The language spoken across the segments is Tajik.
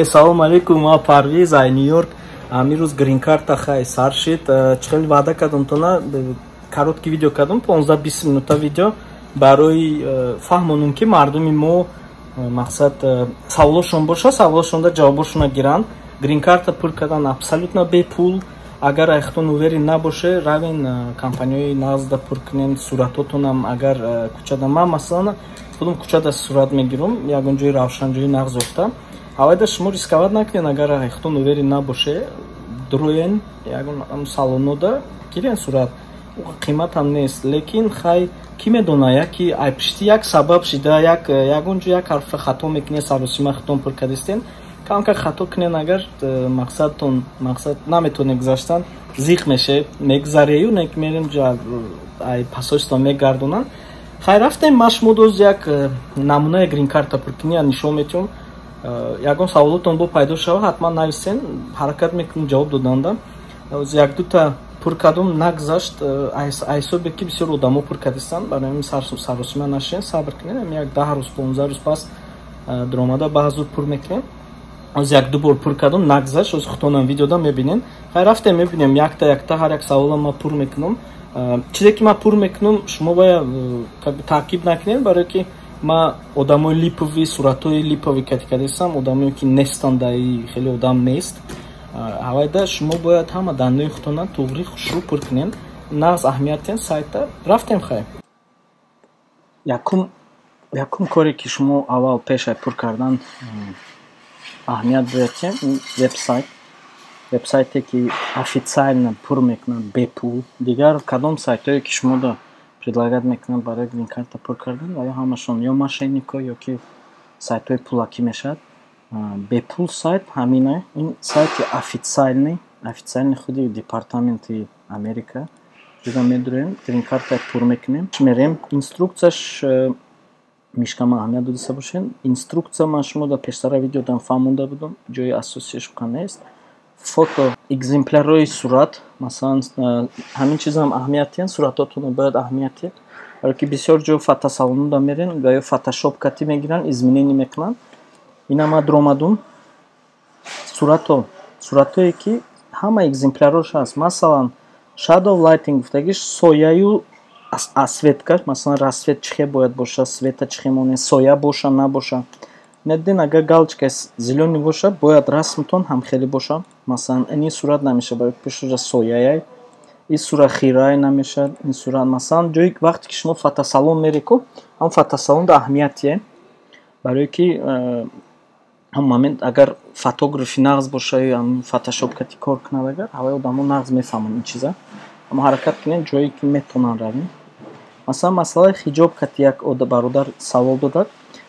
Салом алейкум, ма Парвиз ай Нью-Йорк. Амирӯз грин карта хай сар шид. Чихел ваъда кардам тона коротки видео кардам 15-20 минута видео барои фаҳмонум ки мардуми мо мақсад саволошон боша, саволошонда ҷавобошона гиранд. Грин карта пур кардан абсолютно бепул. Агар айхтон увери набоше, равен компанияи нағзда пур кунен, суратотонам агар кучада ма масалан худум кучада сурат мегирам, ягон ҷои равшанҷои нағз ёфтам. Авайда шумо рисковат накунед, агар айхтон увери набоше, дуруен ягон салонода гирен сурат. Қимат ҳам нест, лекин хай ки медона яки ай пишти як сабаб шида, ягон ҷо як ҳарфа хато мекунед, саросима хитон пур кардистен, камка хато кунен, агар мақсад наметонед гузаштан, зиқ меше, мегзарею, нек мерем ҷа ай пасоҷтон мегардонан. Хай рафтем ма шумо доз як намунаи грин карта пуркунӣ нишон метиҳам. Ягон саволотон бо пайдо шава, ҳатман нависен, ҳаракат мекунем ҷавоб доданда. Як дута пур кардам нагзашт, айҳисобе ки бисёр одамо пур кардистанд, барои ҳамин саросима нашен, сабр кунем, як 10 рӯз 15 рӯз пас даромада баъзур пур мекунем. Аз як ду бор пур кардам нагзашт, аз хутонам видеода мебинем. Хай рафтем мебинем якта ҳар як савола ма пур мекунам. Чизе ки ма пур мекунам, шумо бояд таъқиб накунед, барои ки ма одамои липови, суратои липови кардистам, одамое ки нестанд, хеле одам нест. Авайда шумо бояд ҳама даннои худтона туғри хушрӯ пур кунед. Нағз аҳамиятен сайта рафтем хай. Якум коре ки шумо аввал пеш ай пур кардан аҳамият боятем, вебсайте ки официально пур мекунад бепул. Дигар кадом сайтое ки шумо да предлагат мекунад барои грин карта пур кардан, ва ё ҳамашон ё мошеннико, ё ки сайтҳои пулакӣ мешавад. Бепул сайт ҳамин ин сайти официальный худи департаменти Америка. Ҷуда медурем, грин карта пур мекунем, мерем, инструкцияш мишкама аҳамият додаста бошед. Инструкция ма шумо да пештара видеодам фаҳмонда будам, ҷои асосияш ка нест. Фото экземплярои сурат, масалан ҳамин чизам аҳамиятен, суратотон бояд аҳамиятен, барои ки бисёр ҷо фотосалонода мерен ва ё фотошопкатӣ мегиранд, изменение мекунанд. Ина ма дуромадум суратое ки ҳама экземплярош ҳаст. Масалан shadow lighting гуфтагиш, сояю осветка, масалан расвет чихе бояд боша, света чихе монест, соя боша набоша. Недиден агар галочка зелёный боша, бояд расмтон ҳам хеле боша. Масалан ин сурат намеша, барои пешоҷа сояяй, ин сурат хирай намешад, ин сурат масалан ҷои вақте ки шумо фотосалон мереку, ҳам фотосалонда аҳамиятие, барои ки ҳам момент агар фотографи нағз боша ё ҳам фотошопкати кор кунад, агар ҳаваи одамо нағз мефаҳманд ин чиза. Ама ҳаракат кунед ҷое ки метонанд равӣ. Масалан масъалаи хиҷобкати як бародар савол додад.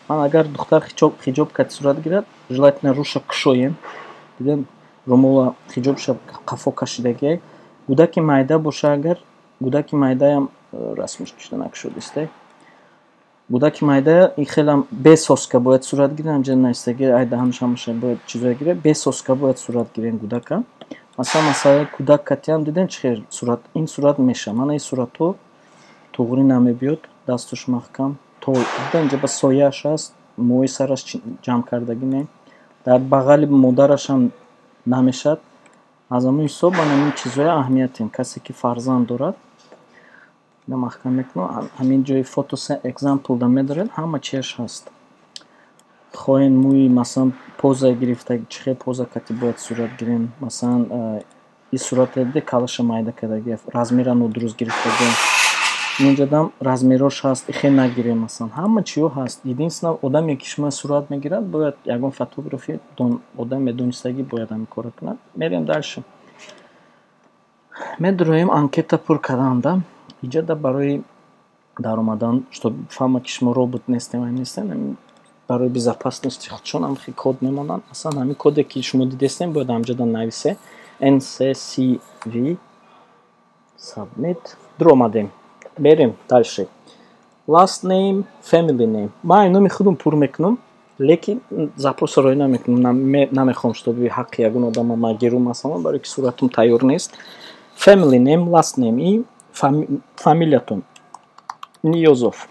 Ман агар духтар хиҷобкати сурат гирад, желательно рӯша кушоем. Дидем румола хиҷобша қафо кашидагиай. Гудаки майда боша, агар гудаки майдаям расмиш кушда накушодисте. Гудаки майда ин хелам бесоска бояд сурат гирем, ҷа наистаги айда ҳамаша бояд чизое гире. Бесоска бояд сурат гирем гудака. Масалан кудакатиам дидем чихел сурат, ин сурат меша. Мана ин сурато туғри намебиёд, дастуш маҳкам. То дидем ҷа ба сояаш аст, мои сараш ҷамъ кардаги не. Дар бағали модараш ҳам намешад. Аз ҳамон ҳисоб ҳамин чизоя аҳамиятен. Касе ки фарзанд дорад, маҳкам мекунад, ҳамин ҷои фото экзампл да медоред, ҳама чияш ҳаст. хоҳем мӯи масалан поза гирифта, чихе поза кати бояд сурат гирем. Масалан ин сурата диде калаша майда кардаги, размера нодуруст гирифтаги. Инҷадам размерош ҳаст, ихе нагирем. Масалан ҳама чиё ҳаст. Единствено одаме ки шумо сурат мегирад, бояд ягон фотографи одам медонистаги бояд ҳамин кора кунад. Мерем дальше. Медуроем анкета пур карданда. Инҷада барои даромадан, чтоб фаҳма ки шумо робот нестем, барои безопасности худшон ҳам код мемонанд. Масалан ҳамин коде ки шумо дидестем бояд ҳамҷада нависе NCCV submit. Дуромадем. Берем дальше. Last name, family name. Ман номи худам пур мекунам, лекин запросо роя намекунам. Намехом, чтобы ҳаққи ягон одама ма гиру масалан, барои ки суратам тайёр нест. Family name, last name и фамилиятон. Ниёзов.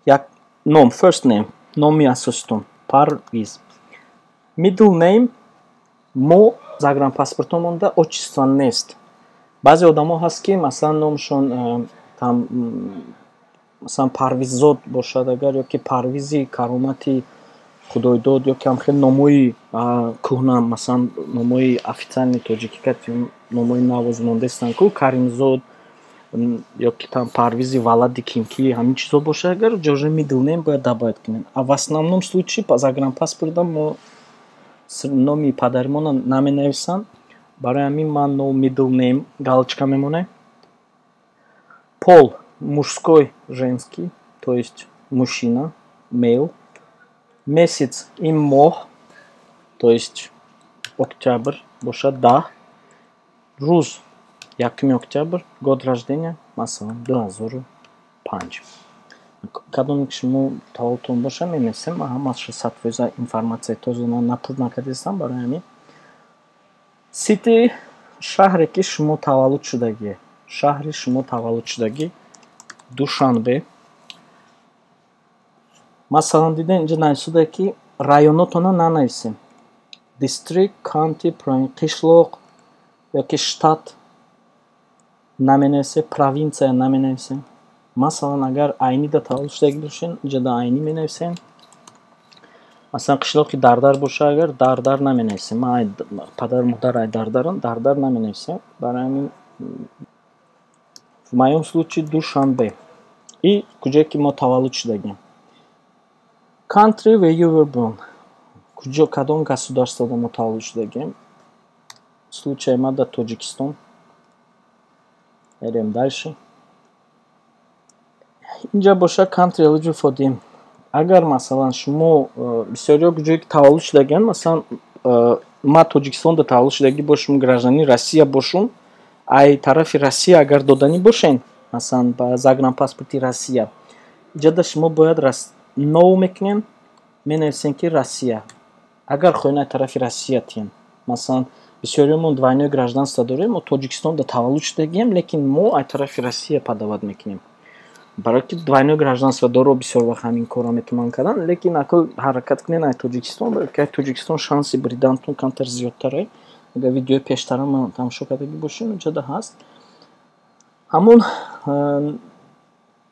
Як ном, first name, номи асоситон. Парвиз. Middle name мо загранпаспортомонда отчество нест. Баъзе одамо ҳаст ки масалан номшон там масалан Парвиззод бошад агар ё ки Парвизи Каромати Худойдод ё ки ҳам хеле номои кӯҳна масалан номои официални тоҷикӣ номои навозмондестан ку Каримзод ё ки там Парвизи Валади Кинки ҳамин чизо бошад агар ҷоже middle name бояд добавить кунем. А в основном случае по загранпаспорта мо номи падаримона наменависанд. Барои ҳамин ман no middle name галочка мемонад. Пол мужской, женский, то есть мужчина, male. Месяц ин моҳ, то есть октябрь бошад 10. Рӯз 1 октябрь, год рождения масалан 2005. Кадоме ки шумо таваллудтон боша менависем, ман ҳамаашро сатвоиза информация тоза напур накардистам. барои ҳамин сити шаҳре ки шумо таваллуд шудагӣ, шаҳри шумо таваллуд шудагӣ Душанбе. Масалан дидем инҷа нависуда ки районотона нанависем. District, county, қишлоқ ё ки штат наменависем, провинсия наменависем. Масалан агар Айнида таваллуд шудагӣ бошем, инҷа да Айни менависем. Масалан қишлоқи Дардар боша, агар Дардар наменависем. Ман падару модар Айдардарам, Дардар наменависем. Барои ҳамин в моем случае Душанбе. И куҷое ки мо таваллуд шудагем. Country where you were born. Куҷо кадом государствода мо таваллуд шудагем. Случай ма да Тоҷикистон. Мерем дальше. Инҷа боша country eligible for them. Агар масалан шумо бисёриё куҷое ки таваллуд шудагем, масалан ма Тоҷикистонда таваллуд шудагӣ бошум, гражданини Россия бошум, ай тарафи Россия агар доданӣ бошен, масалан ба загранпаспорти Россия, инҷада шумо бояд ноу мекунем, менависем ки Россия. Агар хоҳем ай тарафи Россия тием, масалан бисёриёмон двойное гражданство дорем, мо Тоҷикистонда таваллуд шудагем, лекин мо ай тарафи Россия подават мекунем. Барои ки двойное гражданство доро бисёр вақт ҳамин корро метавонанд кардан, лекин акл ҳаракат кунен ай Тоҷикистон, барои ки ай Тоҷикистон шанси бридантон камтар зиёдтаре. Агар видеои пештара ман тамошо кардагӣ бошем, инҷада ҳаст. Ҳамон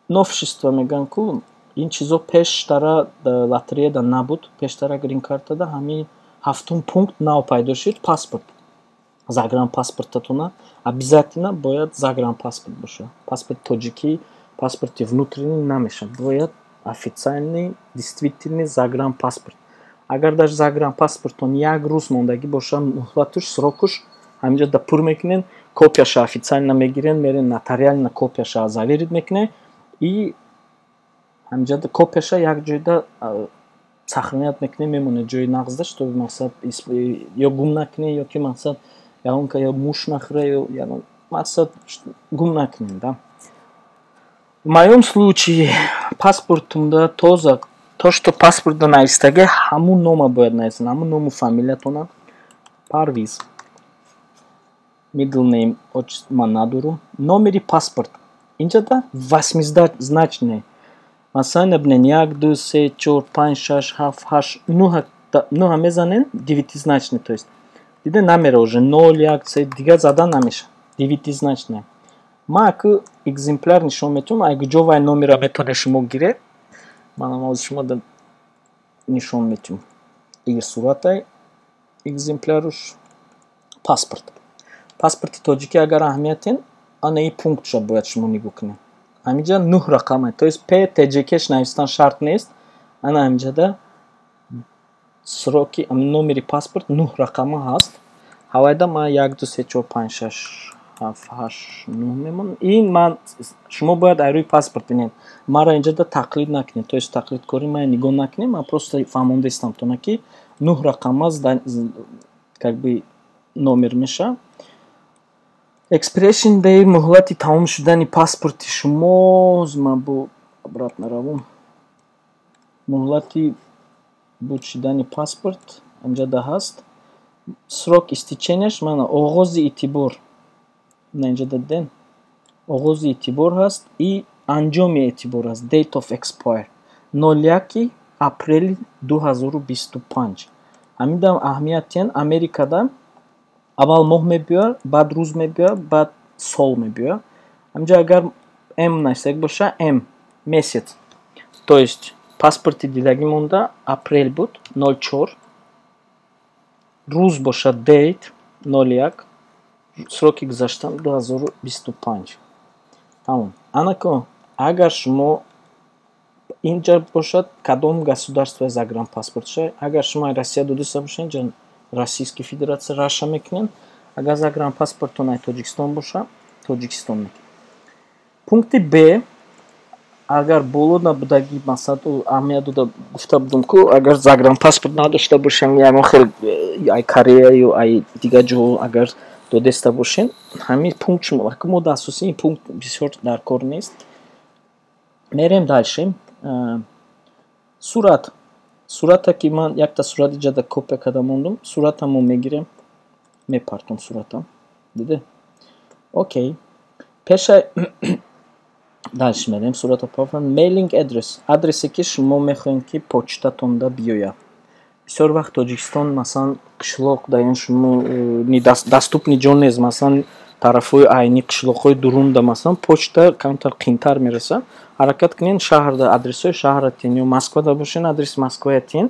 новшество мегӯянд ку ин чизо пештара лотереяда набуд. Пештара грин-картада ҳамин 7 пункт нав пайдо шуд. Паспорт, загранпаспортатона обязательно бояд загранпаспорт боша. Паспорти тоҷикӣ, паспорти внутренний намешавад, бояд официальный действительный загранпаспорт. Агар даже загранпаспортон 1 рӯз мондагӣ боша, муҳлатуш срокуш ҳаминҷода пур мекунен, копияша официально мегирен, мерен нотариально копияша заверит мекунен и ҳаминҷода копияша як ҷойда сохранят мекунен, мемонад ҷои нағзда, чтобы мақсад ё гум накунен, ё ки мақсад ягон ка ё муш нахӯра, ё ягон мақсад гум накунен, да. В моем случае паспортумда тоза то, что паспортда навистаге, ҳамун нома бояд нависен, ҳамун ному фамилиятона. Парвиз. Middle name ман надорум. Номери паспорт. Инҷада 8-значне. Масалан набинен 1, 2, 3, 4, 5, 6, 7, 8, 9 мезанен 9-значне, то есть. Диде намера уже 0, 1, 3, дига задан намеша. 9-значне. Ман аку экземпляр нишон метавонам, ай ҷовай номера метавонед шумо гиред. Манам аз шумо да нишон метавонам. Ин суратай экземпляруш паспорт. Паспорти тоҷикӣ агар аҳамиятен, ана ин пунктша бояд шумо нигоҳ кунед. Ҳаминҷа 9 рақама, то есть П ТЖКш навистан шарт нест. Ана ҳаминҷада сроки номери паспорт 9 рақама ҳаст. Ҳавайда ман 1, 2, 3, 4, 5, 6, 7, 8, 9 мемонад. Ин ман шумо бояд ай рӯи паспорт бинед. Мара инҷада тақлид накунед, то есть тақлидкорӣ ман нигоҳ накунед. Ман просто фаҳмондастам тона ки 9 рақама как бы номер меша. Expiration date муҳлати тамом шудани паспорти шумо, ман бо обратно равам. Муҳлати буд шудани паспорт инҷада ҳаст. Срок истеченияш мана оғози эътибор. Инҷада дидем. Оғози эътибор ҳаст и анҷоми эътибор ҳаст. Date of expire. 01 апрели 2025. Ҳамида аҳамиятен Америкада аввал моҳ мебиёяд, баъд рӯз мебиёяд, баъд сол мебиёяд. Ҳамҷа агар м насек боша, м месяц. То есть паспорти дидагӣ монда апрел буд 04, рӯз боша date 01, сроки гузаштан 2025. Тамом. Анако агар шумо инҷа бошад кадом государство загранпаспорт шавед. Агар шумо Россия дудиста бошед, инҷа Российская Федерация раша мекунед. Агар загранпаспортон ай Тоҷикистон боша, Тоҷикистон мекунед. Пункти Б, агар боло набудагӣ масъалаи аҳамият дода гуфта будам ку агар загранпаспорт надошта бошем, ягон хел ай Корея ё ай дигар ҷо агар додеста бошем, ҳамин пункт шумо модда асосии ин пункт бисёр дар кор нест. Мерем дальше. Сурат. Сурата ки ман якта сурат иҷада копия карда мондум. Суратамон мегирем, мепартом суратам. Диде? Окей. Пеша дальше мерем сурата пафан. Mailing address. Адресе ки шумо мехоҳем ки почтатонда биёяд. Бисёр вақт Тоҷикистон масалан қишлоқ даён шумо даступни ҷо нест. Масалан тарафҳои айни қишлоқҳои дурунда масалан почта камтар қийтар мерасад. Ҳаракат кунед шаҳрда адресҳои шаҳратин ё Москвада бошен адреси Москваятин,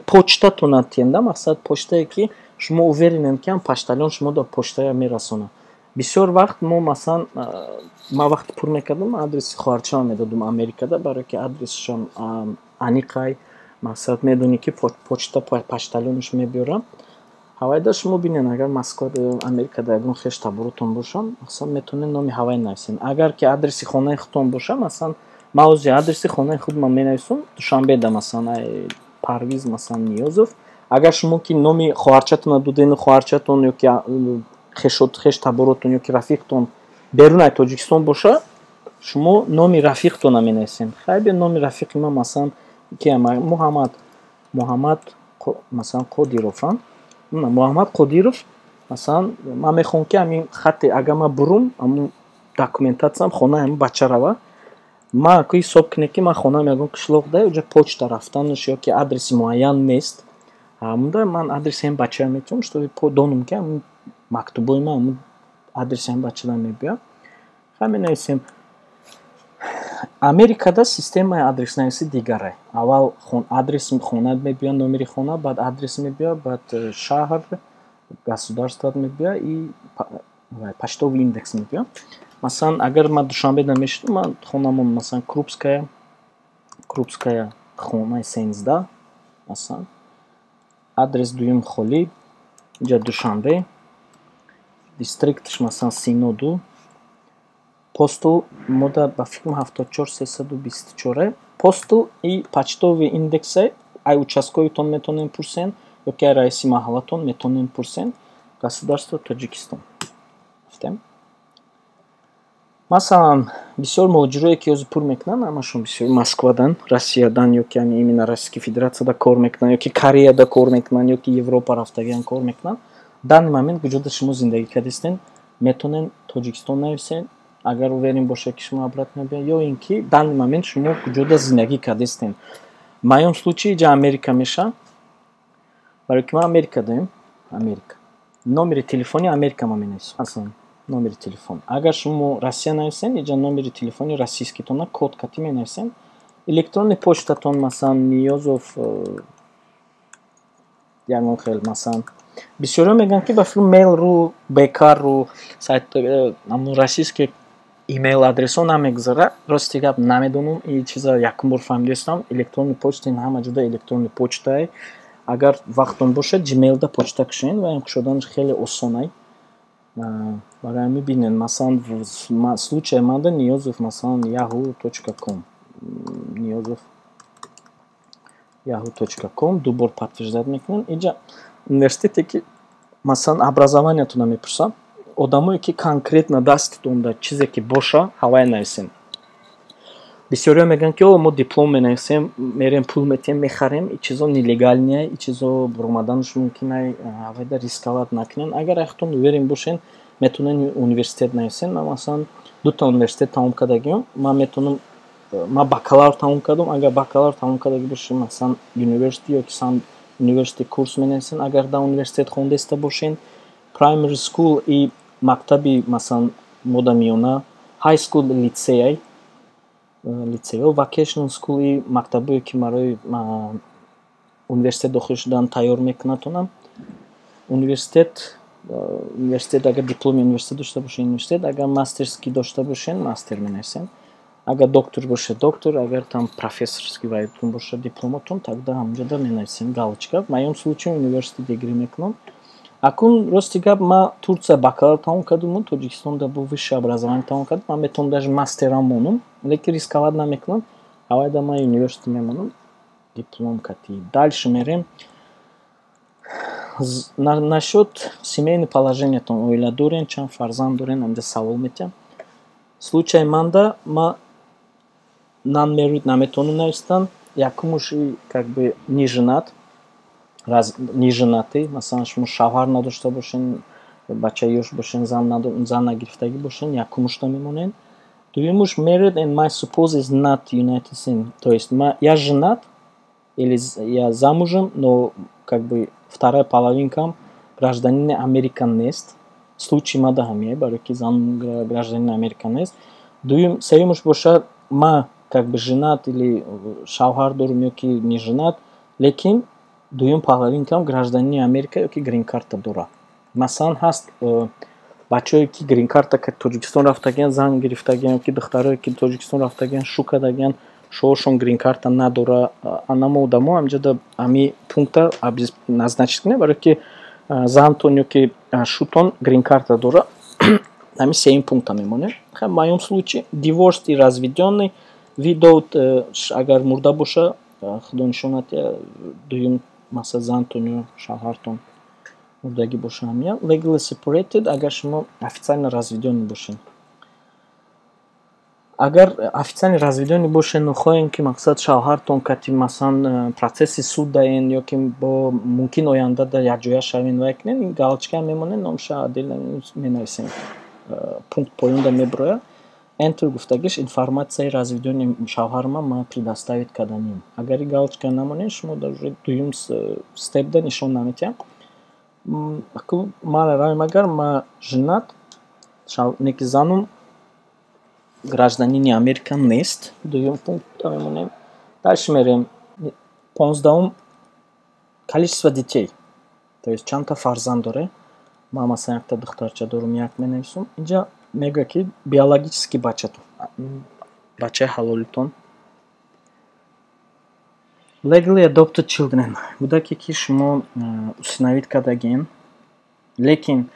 почтатона тиенда мақсад почтае ки шумо уверенем ки ҳам поштальон шумо до почтая мерасонад. Бисёр вақт мо масалан ман вақти пур мекардам адреси хоҳарчаам медодум Америкада, барои ки адресашам аниқай мақсад медонӣ ки почта поштальонаш мебиёрам. ҳавайда шумо бинед агар Москвада ё Америкада ягон хеш таборотон бошад, масалан метавонед номи ҳавай нависед. Агар ки адреси хонаи худтон боша, масалан ман ҳозир адреси хонаи худам менависам Душанбеда, масалан ай Парвиз масалан Ниёзов. Агар шумо ки номи хоҳарчатона дудени хоҳарчатон ё ки хеш таборотон ё ки рафиқтон берун ай Тоҷикистон боша, шумо номи рафиқтона менависед. Хайбе номи рафиқи ман масалан кия Муҳаммад масалан Қодиров. Муҳаммад Қодиров, масалан ман мехоҳам ки ҳамин хатте агар ман бурум ҳамун документатсиям хонаи ҳамин бача рава, ман ки ҳисоб кунед ки ман хонаам ягон қишлоқда ё ҷа почта рафтанаш ё ки адреси муайян нест. Ҳамунда ман адреси ҳамин бачаам метавонам што донам ки ҳамин мактубои ман ҳамун адреси ҳамин бачадан мебиёяд. Ха менависем Америкада системаи адреснависӣ дигаре. Аввал адрес хона мебиёяд, номери хона, баъд адрес мебиёяд, баъд шаҳр, государствот мебиёяд и поштовый индекс мебиёяд. Масалан агар ман Душанбеда мешудам, ман хонамон масалан Крупская хонаи 13 масалан адрес дуюм Холӣ, инҷа Душанбе, дистриктш масалан Синоду, посту модда ба фикрам 74324, посту и почтовый индексе ай участковитон метавонем пурсен ё ки ай раиси маҳаллатон метавонем пурсен. Государство Тоҷикистон. Гуфтем. Масалан бисёр муҳоҷирое ки ҳозир пур мекунанд, ҳамашон бисёр Москвадан, Россиядан ё ки ҳамин именно Российская Федерацияда кор мекунанд ё ки Кореяда кор мекунанд ё ки Европа рафтагиан кор мекунанд. Дар момент куҷода шумо зиндагӣ кардистен, метавонед Тоҷикистон нависед, агар уверен бошед ки шумо обратно биёед, ё ин ки дар момент шумо куҷода зиндагӣ кардистен. В моём случае ҷа Америка меша, барои ки ман Америка даем, Америка. Номери телефони Америка ма менависам. Асlan номери телефон. Агар шумо Россия нависен, иҷа номери телефони российскитона код кати менависен. Электронни почтатон масалан Ниёзов ягон хел масалан бисёрё мегӯянд ки ба филм Mail.ru, Bekar.ru сайт ҳамун российский имейл адресно намегузара. Рости гап намедонам, ин чиза якум бор фаҳмидастам. Электронни почта ин ҳама ҷода электронни почта. Агар вақтон бошад Gmailда почта кушонед ва ин кушоданаш хеле осон. Барои мебинед масалан в случае манда Ниёзов масалан yahoo.com Ниёзов yahoo.com ду бор подтверждат мекунем. Иҷа университете ки масалан образованиятона мепурсам, одамое ки конкретно даститон дар чизе ки боша ҳавай нависем. Бисёрё мегӯянд ки мо диплом менависем, мерем пул метиҳем, мехарем, ин чизо нелегалие, ин чизо буромаданаш мумкин ай, ҳавайда рисковат накунед. Агар ахтон уверен бошен, метавонед университет нависен. Ман масалан 2 университет тамом кардагиам, ман метавонам ма бакалавр тамом кардам. Агар бакалавр тамом кардаги бошем, масалан university ёки сан university курс менависен, агар дар университет хондаиста бошен, primary school и мактаби масалан модамиёна, high school лицеяй, лицеё, vacational school и мактабое ки барои университет дохил шудан тайёр мекунад. Университет агар дипломи университет дошта бошен университет, агар мастерски дошта бошен мастер менависен, агар доктор боше доктор, агар там профессорски вайдтун боша дипломотун, тогда ҳамҷода менависен галочка. В моём случае университет дегри мекунам. Акун рости гап, ма Турция бакалавр тамом кардам, Тоҷикистонда бо висшее образование тамом кардам. Ман метавонам даже мастерам монам, лекин рисковать намекунам. Авайда ман университет мемонам, диплом кати. Дальше мерем. Насчет семейное положение, там оила дорен, чанд фарзанд дорен, амҷа савол метиҳам. Случай манда ма non-married наметавонам навистам, якумуш как бы не женат, не женатый, масалан шумо шавҳар надошта бошен, бача ёш бошен, зан нагирифтагӣ бошен, якумуш намемонен. Дуюмуш married and my spouse is not United States, то есть я женат или я замужем, но как бы вторая половинка гражданин Американ нест. Случай ма да ҳамие, барои ки зан гражданин Американ нест. Дуюм сеюмуш бошад ма как бы женат или шавҳар дорам ёки не женат, лекин дуюм половинкам гражданини Америка ёки грин карта дора. Масалан ҳаст бачаҳое ки грин карта ки Тоҷикистон рафтагиян, зан гирифтагиян, ёки духтарое ки Тоҷикистон рафтагиян, шу кардагиян, шоҳошон грин карта надора. Анамо одамо амҷода ҳами пункта назначит кунед, барои ки зантон ёки шутон грин карта дора. Ҳами сеюм пункта мемонед. В моём случае divorced и разведённый, without агар мурда боша, худо нишонад, дуюм масалан зантон ё шавҳартон мурдагӣ боша ҳамия. Legally separated, агар шумо официально разведённый бошед. Агар официально разведённый бошед, но хоҳем ки мақсад шавҳартон кати масалан процесси суд даен ёки бо мумкин ояндада якҷоя шавен ва кунед, галочка мемонед, номша отдельно менависем. Пункт поёнда меброяд. Enter гуфтагиш информатсияи разведёни шавҳарма ма предоставит карданем. Агар и галочка намонед, шумо даже дуюм степда нишон наметиҳам. Ман равем агар ма женат, неки занум гражданини Америка нест, дуюм пункта мемонем. Дальше мерем 15 количество детей, то есть чандта фарзанд доре. Ма масалан якта духтарча дорам, як менависам. Инҷа мегӯяд ки биологически бачатон, бачаи ҳалолитон. Legally adopted children, кӯдаке ки шумо усиновид кардагиен, лекин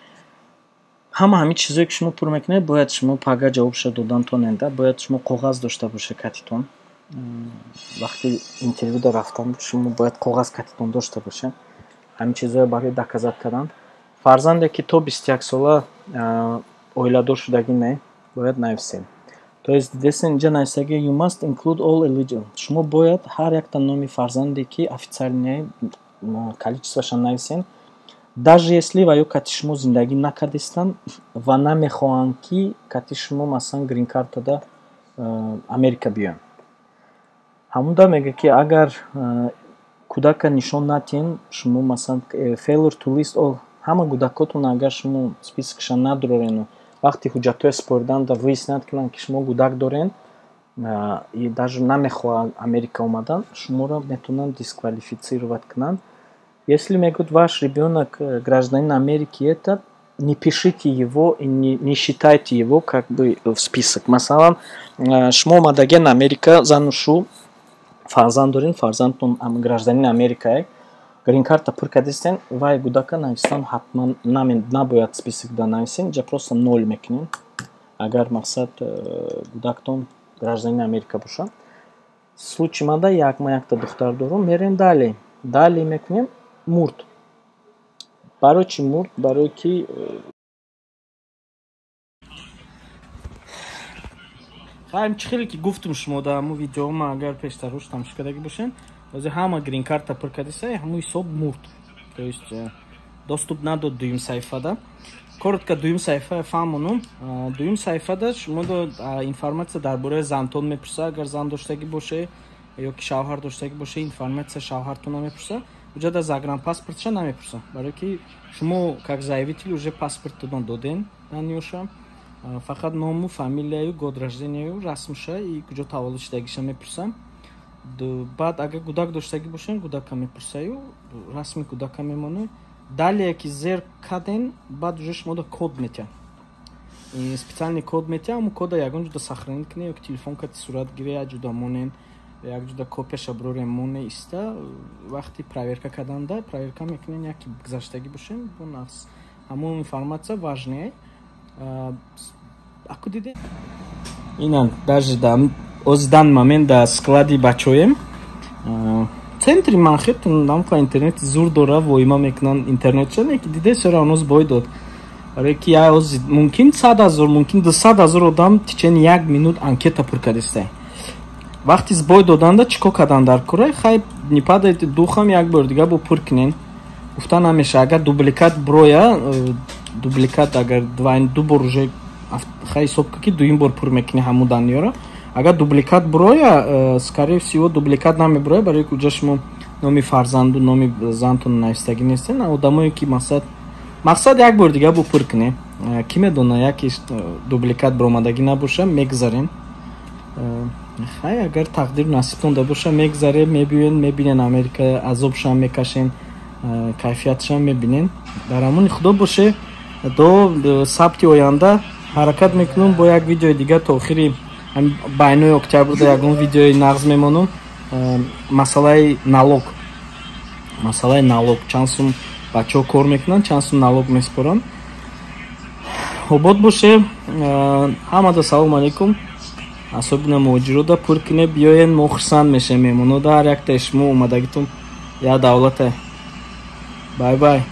ҳамаи чизое ки шумо пур мекунед, бояд шумо пага ҷавобша додантон ненда, бояд шумо коғаз дошта боша катитон. Вақти интервюда рафтам, шумо бояд коғаз катитон дошта боша. Ҳамин чизое барои доказат кардан. Фарзанде ки то 21 сола оиладор шудагӣ не, бояд нависем. То есть десен инҷа нависаги you must include all eligible. Шумо бояд ҳар якта номи фарзанде ки официально количестваша нависен. Даже если ва ё кати шумо зиндагӣ накардистан ва намехоҳанд ки кати шумо масалан грин картада Америка биён. Ҳамунда мега ки агар кӯдака нишон натиҳен, шумо масалан failure to list all, ҳама кӯдакотон агар шумо списокша надорорену, вақти ҳуҷҷатҳое спориданда выяснят кунанд ки шумо кӯдак дорен и даже намехоҳанд Америка омадан, шуморо метавонанд дисквалифицировать кунанд. Если мегӯяд ваш ребёнок гражданин Америки этот, не пишите его и не считайте его как бы в список. Масалан, шумо омадагиен Америка, зану шу фарзанд дорен, фарзандтон гражданин Америкае, грин карта пур кардистен, вай кӯдака навистан ҳатман набояд списокда нависен, ҷа просто 0 мекунем. Агар мақсад кӯдактон гражданин Америка боша. Случай манда якта духтар дорам, мерем далее. Далее мекунем мурд. Барои чи мурд? Барои ки хайм чӣ хеле ки гуфтам шумо дар ҳамун видеома, агар пештар руш тамошо кардагӣ бошен, ҳозир ҳама грин карта пур кардиса, ҳамун ҳисоб мурд. То есть доступ надод дуюм саҳифада. коротко дуюм саҳифа фаҳмонум. Дуюм саҳифада шумо информатсия дар бораи зантон мепурса, агар зан доштагӣ боше ё ки шавҳар доштагӣ боше, информатсия шавҳартона мепурса. Уҷада загранпаспортша намепурса, барое ки шумо как заявитель уже паспорттон доден даниёша. Фақат ному, фамилияю, год ражденияю, расмша и куҷо таваллуд шудагиша мепурсам. Баъд агар кӯдак доштагӣ бошен, кӯдака мепурсаю, расми кӯдака мемонад. Далее ки зер каден, баъд уже шумо код метиҳад. Специальный код метиҳад, ҳамун кода ягон ҷуда сохранӣ кунед, ёки телефонкати суратгирӣ як ҷуда монен, як ҷуда копияша бироре моне иста. Вақти проверка карданда, проверка мекунед, яки гузаштагӣ бошен, бо нақс. Ҳамун информация важная. Ако диде? Инан, даже оз дан момент да склади бачоем. Центри манхет, намка интернет зур дора, воима мекунан интернет шане, ки диде чара оноз бой дод. Барое ки оз мумкин 100,000, мумкин 200,000 одам тичени 1 минут анкета пур кардистай. Вақти збой доданда чико кадан дар кора, хай не падайте духам як бор дига бо пур кунен. Гуфта намеша, агар дубликат броя, дубликат агар ду бор уже хай ҳисоб ки дуюм бор пур мекуни ҳаму даниёра. Агар дубликат броя, скорее всего дубликат намеброя, барое ки уҷа шумо номи фарзанду, номи зантон навистагӣ нестен. Одамое ки мақсад як бор дига бо пур кунем. Ки медона яки дубликат бромадагӣ набоша, мегзарен. Хай агар тақдир насибтон да боша, мегзарем, мебинен Америка, азобшам мекашен, кайфиятшам мебинен. Дар ҳамони худо боше, до сабти оянда ҳаракат мекунам бо як видеои дига то охири байнои октябрда ягон видеои нағз мемонам. Масъалаи налог. Чанд сум бачаҳо кор мекунанд, чанд сум налог меспоранд. Обод боше. Ҳамада салом алейкум. Особенно муҳоҷирода пур кунед, биёен, мо хурсанд мешавем. Мемонода ҳар яктаи шумо омадагитон я давлате. Бай-бай.